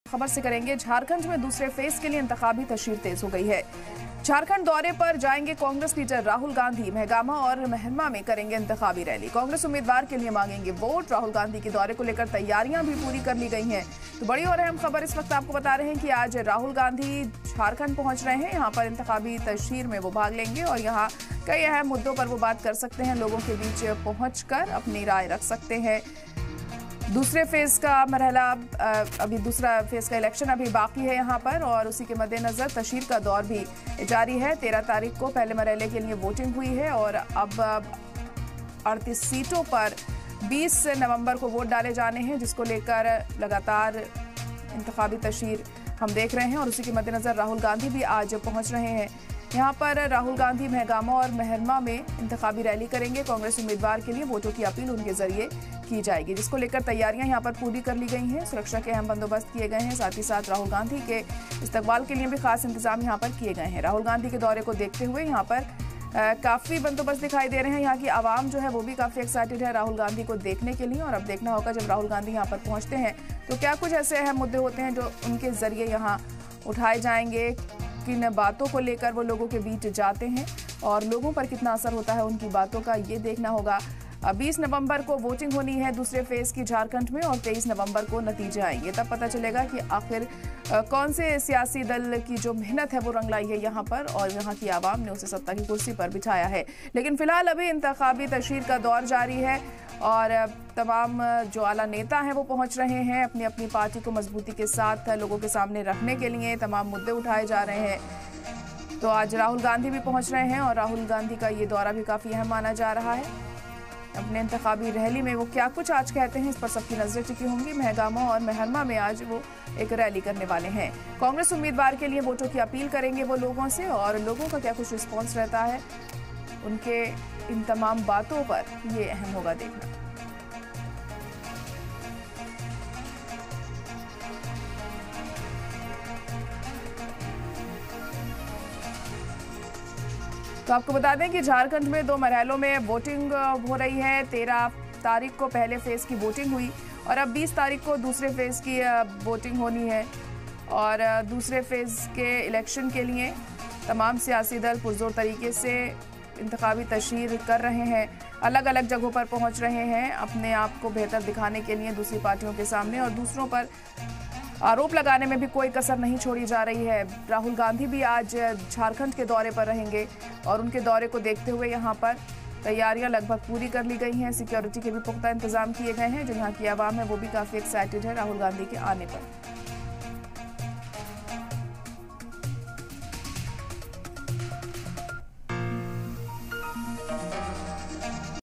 खबर से करेंगे। झारखंड में दूसरे फेज के लिए इंतखाबी तशरीर तेज हो गई है। झारखंड दौरे पर जाएंगे कांग्रेस लीडर राहुल गांधी। महगामा और मेहरमा में करेंगे इंतखाबी रैली। कांग्रेस उम्मीदवार के लिए मांगेंगे वोट। राहुल गांधी के दौरे को लेकर तैयारियां भी पूरी कर ली गई हैं। तो बड़ी और अहम खबर इस वक्त आपको बता रहे हैं कि आज राहुल गांधी झारखंड पहुंच रहे हैं। यहाँ पर इंतखाबी तशरीर में वो भाग लेंगे और यहाँ कई अहम मुद्दों पर वो बात कर सकते हैं। लोगों के बीच पहुंचकर अपनी राय रख सकते हैं। दूसरे फेज का मरहला अभी दूसरा फेज का इलेक्शन अभी बाकी है यहाँ पर, और उसी के मद्देनजर तशरीर का दौर भी जारी है। 13 तारीख को पहले मरहले के लिए वोटिंग हुई है और अब 38 सीटों पर 20 नवंबर को वोट डाले जाने हैं, जिसको लेकर लगातार इंतखाबी तशरीर हम देख रहे हैं। और उसी के मद्देनजर राहुल गांधी भी आज पहुंच रहे हैं। यहाँ पर राहुल गांधी महगामा और मेहरमा में इंतखाबी रैली करेंगे। कांग्रेस उम्मीदवार के लिए वोटों की अपील उनके जरिए की जाएगी, जिसको लेकर तैयारियां यहाँ पर पूरी कर ली गई हैं। सुरक्षा के अहम बंदोबस्त किए गए हैं। साथ ही साथ राहुल गांधी के इस्तकबाल के लिए भी खास इंतजाम यहाँ पर किए गए हैं। राहुल गांधी के दौरे को देखते हुए यहाँ पर काफी बंदोबस्त दिखाई दे रहे हैं। यहाँ की आवाम जो है वो भी काफी एक्साइटेड है राहुल गांधी को देखने के लिए। और अब देखना होगा जब राहुल गांधी यहाँ पर पहुंचते हैं तो क्या कुछ ऐसे अहम मुद्दे होते हैं जो उनके जरिए यहाँ उठाए जाएंगे, किन बातों को लेकर वो लोगों के बीच जाते हैं और लोगों पर कितना असर होता है उनकी बातों का, ये देखना होगा। 20 नवंबर को वोटिंग होनी है दूसरे फेज की झारखंड में और 23 नवंबर को नतीजे आएंगे। तब पता चलेगा कि आखिर कौन से सियासी दल की जो मेहनत है वो रंग लाई है यहाँ पर और यहाँ की आवाम ने उसे सत्ता की कुर्सी पर बिठाया है। लेकिन फिलहाल अभी इंतखाबी तशरीर का दौर जारी है और तमाम जो आला नेता हैं वो पहुंच रहे हैं अपनी अपनी पार्टी को मजबूती के साथ लोगों के सामने रखने के लिए। तमाम मुद्दे उठाए जा रहे हैं। तो आज राहुल गांधी भी पहुंच रहे हैं और राहुल गांधी का ये दौरा भी काफ़ी अहम माना जा रहा है। अपने इंतखाबी रैली में वो क्या कुछ आज कहते हैं इस पर सबकी नजरें टिकी होंगी। महगामा और मेहरमा में आज वो एक रैली करने वाले हैं। कांग्रेस उम्मीदवार के लिए वोटों की अपील करेंगे वो लोगों से और लोगों का क्या कुछ रिस्पॉन्स रहता है उनके इन तमाम बातों पर, ये अहम होगा देखना। तो आपको बता दें कि झारखंड में 2 मरहलों में वोटिंग हो रही है। 13 तारीख को पहले फेज की वोटिंग हुई और अब 20 तारीख को दूसरे फेज की वोटिंग होनी है। और दूसरे फेज के इलेक्शन के लिए तमाम सियासी दल पुरजोर तरीके से इंतखाबी तशरीर कर रहे हैं। अलग अलग जगहों पर पहुंच रहे हैं अपने आप को बेहतर दिखाने के लिए दूसरी पार्टियों के सामने, और दूसरों पर आरोप लगाने में भी कोई कसर नहीं छोड़ी जा रही है। राहुल गांधी भी आज झारखंड के दौरे पर रहेंगे और उनके दौरे को देखते हुए यहाँ पर तैयारियां लगभग पूरी कर ली गई हैं। सिक्योरिटी के भी पुख्ता इंतजाम किए गए हैं। जो यहाँ की आवाम है वो भी काफ़ी एक्साइटेड है राहुल गांधी के आने पर।